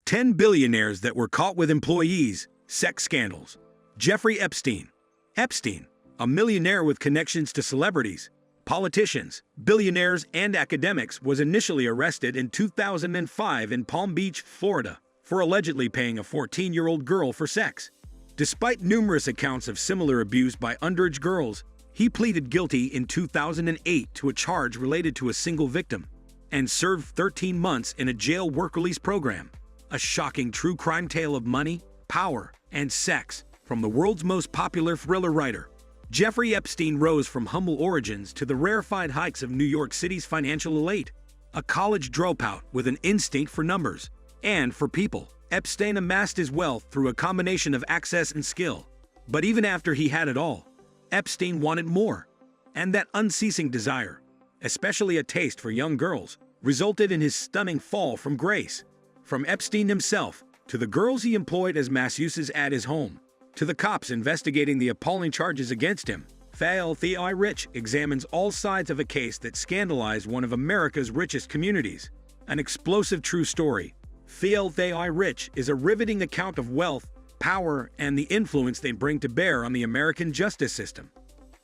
10 billionaires that were caught with employees, sex scandals. Jeffrey Epstein. Epstein, a millionaire with connections to celebrities, politicians, billionaires, and academics, was initially arrested in 2005 in Palm Beach, Florida, for allegedly paying a 14-year-old girl for sex. Despite numerous accounts of similar abuse by underage girls, he pleaded guilty in 2008 to a charge related to a single victim and served 13 months in a jail work release program. A shocking true crime tale of money, power, and sex from the world's most popular thriller writer. Jeffrey Epstein rose from humble origins to the rarefied heights of New York City's financial elite. A college dropout with an instinct for numbers and for people, Epstein amassed his wealth through a combination of access and skill. But even after he had it all, Epstein wanted more. And that unceasing desire, especially a taste for young girls, resulted in his stunning fall from grace. From Epstein himself, to the girls he employed as masseuses at his home, to the cops investigating the appalling charges against him, Filthy Rich examines all sides of a case that scandalized one of America's richest communities. An explosive true story. Filthy Rich is a riveting account of wealth, power, and the influence they bring to bear on the American justice system.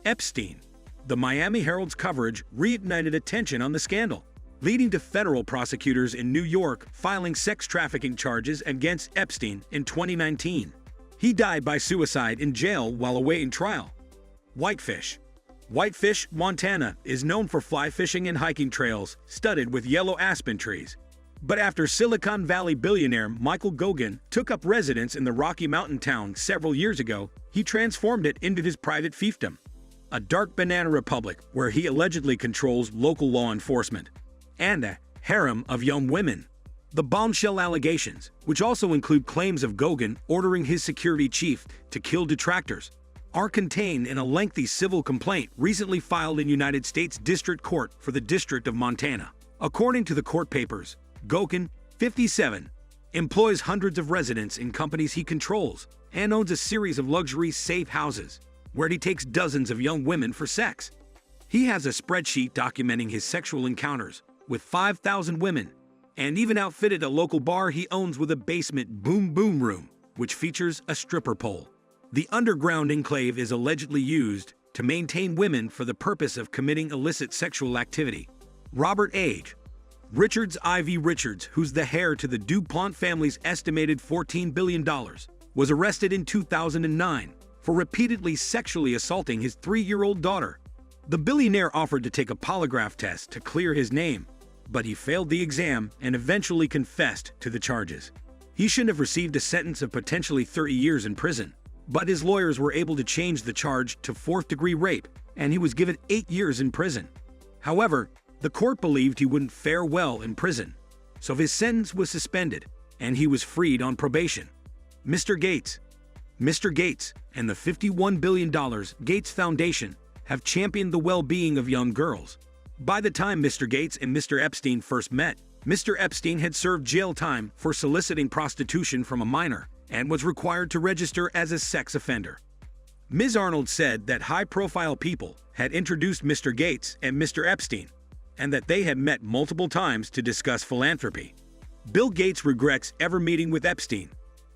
Epstein. The Miami Herald's coverage reignited attention on the scandal, leading to federal prosecutors in New York filing sex trafficking charges against Epstein in 2019. He died by suicide in jail while awaiting trial. Whitefish. Whitefish, Montana, is known for fly fishing and hiking trails studded with yellow aspen trees. But after Silicon Valley billionaire Michael Goguen took up residence in the Rocky Mountain town several years ago, he transformed it into his private fiefdom, a dark banana republic where he allegedly controls local law enforcement and a harem of young women. The bombshell allegations, which also include claims of Goguen ordering his security chief to kill detractors, are contained in a lengthy civil complaint recently filed in United States District Court for the District of Montana. According to the court papers, Goguen, 57, employs hundreds of residents in companies he controls and owns a series of luxury safe houses where he takes dozens of young women for sex. He has a spreadsheet documenting his sexual encounters with 5,000 women, and even outfitted a local bar he owns with a basement boom room, which features a stripper pole. The underground enclave is allegedly used to maintain women for the purpose of committing illicit sexual activity. Robert H. Richards I.V. Richards, who's the heir to the DuPont family's estimated $14 billion, was arrested in 2009 for repeatedly sexually assaulting his 3-year-old daughter. The billionaire offered to take a polygraph test to clear his name, but he failed the exam and eventually confessed to the charges. He should have received a sentence of potentially 30 years in prison, but his lawyers were able to change the charge to 4th-degree rape, and he was given 8 years in prison. However, the court believed he wouldn't fare well in prison, so his sentence was suspended, and he was freed on probation. Mr. Gates. Mr. Gates and the $51 billion Gates Foundation have championed the well-being of young girls. By the time Mr. Gates and Mr. Epstein first met, Mr. Epstein had served jail time for soliciting prostitution from a minor and was required to register as a sex offender. Ms. Arnold said that high-profile people had introduced Mr. Gates and Mr. Epstein, and that they had met multiple times to discuss philanthropy. Bill Gates regrets ever meeting with Epstein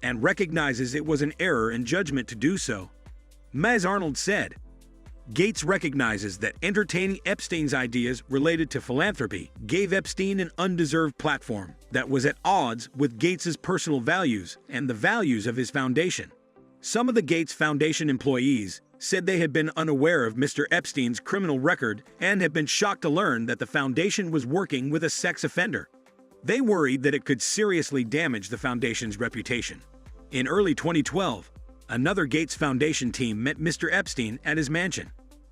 and recognizes it was an error in judgment to do so. Ms. Arnold said, Gates recognizes that entertaining Epstein's ideas related to philanthropy gave Epstein an undeserved platform that was at odds with Gates's personal values and the values of his foundation. Some of the Gates Foundation employees said they had been unaware of Mr. Epstein's criminal record and had been shocked to learn that the foundation was working with a sex offender. They worried that it could seriously damage the foundation's reputation. In early 2012, another Gates Foundation team met Mr. Epstein at his mansion.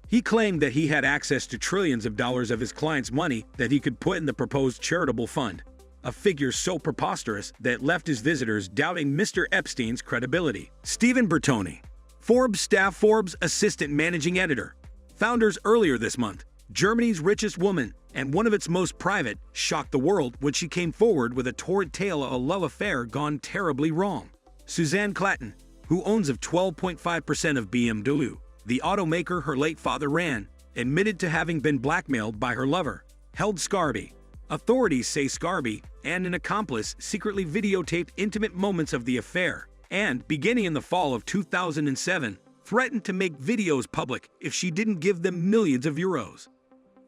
He claimed that he had access to trillions of dollars of his clients' money that he could put in the proposed charitable fund, a figure so preposterous that left his visitors doubting Mr. Epstein's credibility. Stephen Bertoni, Forbes staff Forbes assistant managing editor, founders earlier this month, Germany's richest woman and one of its most private, shocked the world when she came forward with a torrid tale of a love affair gone terribly wrong. Suzanne Clatton, who owns of 12.5% of BMW, the automaker her late father ran, admitted to having been blackmailed by her lover, held Scarby, Authorities say Scarby and an accomplice secretly videotaped intimate moments of the affair and, beginning in the fall of 2007, threatened to make videos public if she didn't give them millions of euros.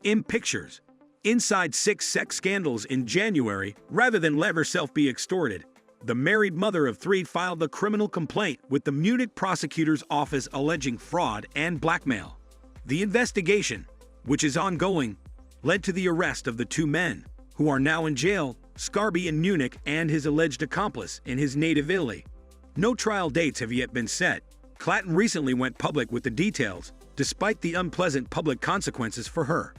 In pictures, inside 6 sex scandals in January, rather than let herself be extorted, the married mother of 3 filed a criminal complaint with the Munich prosecutor's office alleging fraud and blackmail. The investigation, which is ongoing, led to the arrest of the 2 men, who are now in jail, Scarby in Munich and his alleged accomplice in his native Italy. No trial dates have yet been set. Clatton recently went public with the details, despite the unpleasant public consequences for her.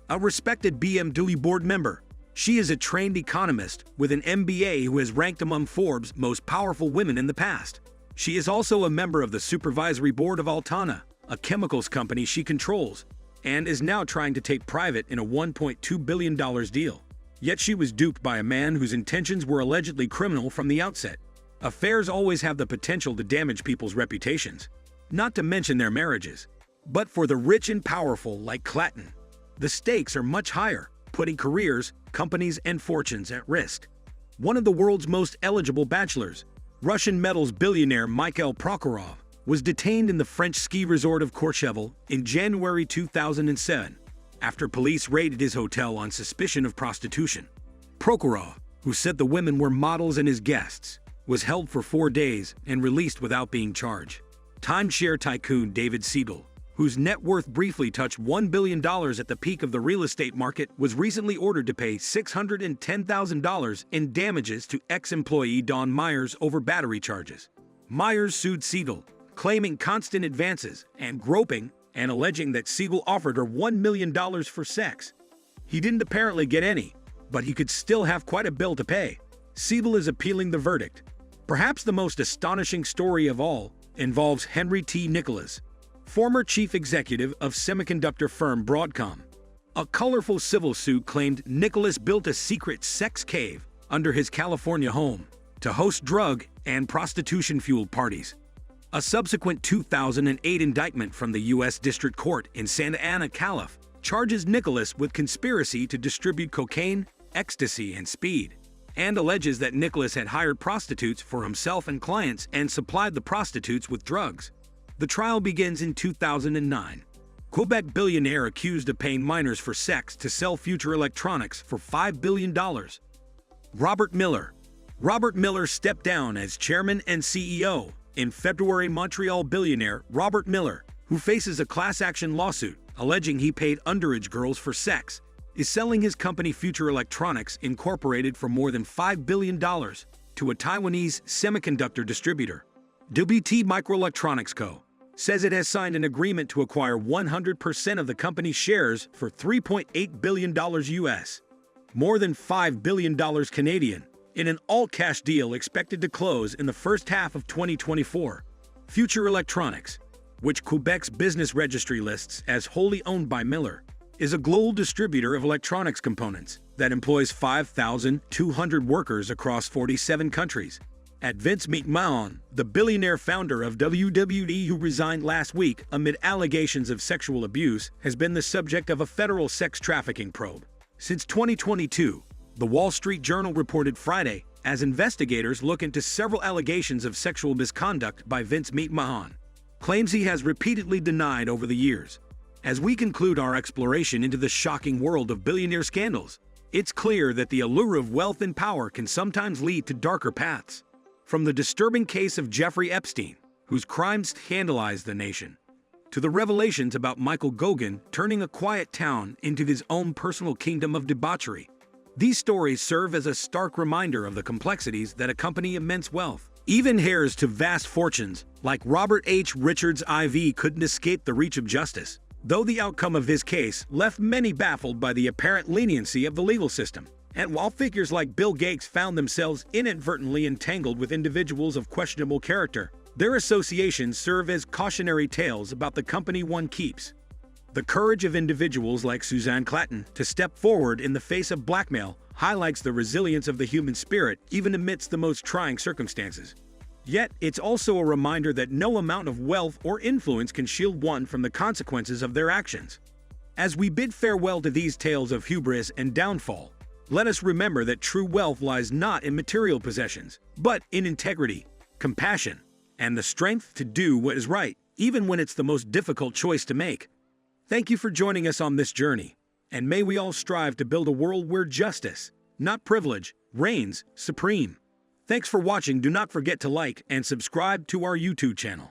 A respected BMW board member, she is a trained economist with an MBA who has ranked among Forbes' most powerful women in the past. She is also a member of the supervisory board of Altana, a chemicals company she controls, and is now trying to take private in a $1.2 billion deal. Yet she was duped by a man whose intentions were allegedly criminal from the outset. Affairs always have the potential to damage people's reputations, not to mention their marriages. But for the rich and powerful like Clatton, the stakes are much higher, putting careers, companies, and fortunes at risk. One of the world's most eligible bachelors, Russian metals billionaire Mikhail Prokhorov, was detained in the French ski resort of Courchevel in January 2007 after police raided his hotel on suspicion of prostitution. Prokhorov, who said the women were models and his guests, was held for 4 days and released without being charged. Timeshare tycoon David Siegel, whose net worth briefly touched $1 billion at the peak of the real estate market, was recently ordered to pay $610,000 in damages to ex-employee Don Myers over battery charges. Myers sued Siegel, claiming constant advances and groping, and alleging that Siegel offered her $1 million for sex. He didn't apparently get any, but he could still have quite a bill to pay. Siegel is appealing the verdict. Perhaps the most astonishing story of all involves Henry T. Nicholas, former chief executive of semiconductor firm Broadcom. A colorful civil suit claimed Nicholas built a secret sex cave under his California home to host drug and prostitution-fueled parties. A subsequent 2008 indictment from the U.S. District Court in Santa Ana, Calif, charges Nicholas with conspiracy to distribute cocaine, ecstasy, and speed, and alleges that Nicholas had hired prostitutes for himself and clients and supplied the prostitutes with drugs. The trial begins in 2009. Quebec billionaire accused of paying minors for sex to sell future electronics for $5 billion. Robert Miller. Robert Miller stepped down as chairman and CEO in February. Montreal billionaire Robert Miller, who faces a class action lawsuit alleging he paid underage girls for sex, is selling his company Future Electronics Incorporated for more than $5 billion to a Taiwanese semiconductor distributor. WT Microelectronics Co. says it has signed an agreement to acquire 100% of the company's shares for $3.8 billion US, more than $5 billion Canadian, in an all-cash deal expected to close in the first half of 2024. Future Electronics, which Quebec's business registry lists as wholly owned by Miller, is a global distributor of electronics components that employs 5,200 workers across 47 countries. At Vince McMahon, the billionaire founder of WWE who resigned last week amid allegations of sexual abuse, has been the subject of a federal sex trafficking probe. Since 2022, the Wall Street Journal reported Friday, as investigators look into several allegations of sexual misconduct by Vince McMahon, claims he has repeatedly denied over the years. As we conclude our exploration into the shocking world of billionaire scandals, it's clear that the allure of wealth and power can sometimes lead to darker paths. From the disturbing case of Jeffrey Epstein, whose crimes scandalized the nation, to the revelations about Michael Goguen turning a quiet town into his own personal kingdom of debauchery, these stories serve as a stark reminder of the complexities that accompany immense wealth. Even heirs to vast fortunes, like Robert H. Richards IV, couldn't escape the reach of justice, though the outcome of his case left many baffled by the apparent leniency of the legal system. And while figures like Bill Gates found themselves inadvertently entangled with individuals of questionable character, their associations serve as cautionary tales about the company one keeps. The courage of individuals like Suzanne Clatton to step forward in the face of blackmail highlights the resilience of the human spirit even amidst the most trying circumstances. Yet, it's also a reminder that no amount of wealth or influence can shield one from the consequences of their actions. As we bid farewell to these tales of hubris and downfall, Let us remember that true wealth lies not in material possessions, but in integrity, compassion, and the strength to do what is right, even when it's the most difficult choice to make. Thank you for joining us on this journey, and may we all strive to build a world where justice, not privilege, reigns supreme. Thanks for watching. Do not forget to like and subscribe to our YouTube channel.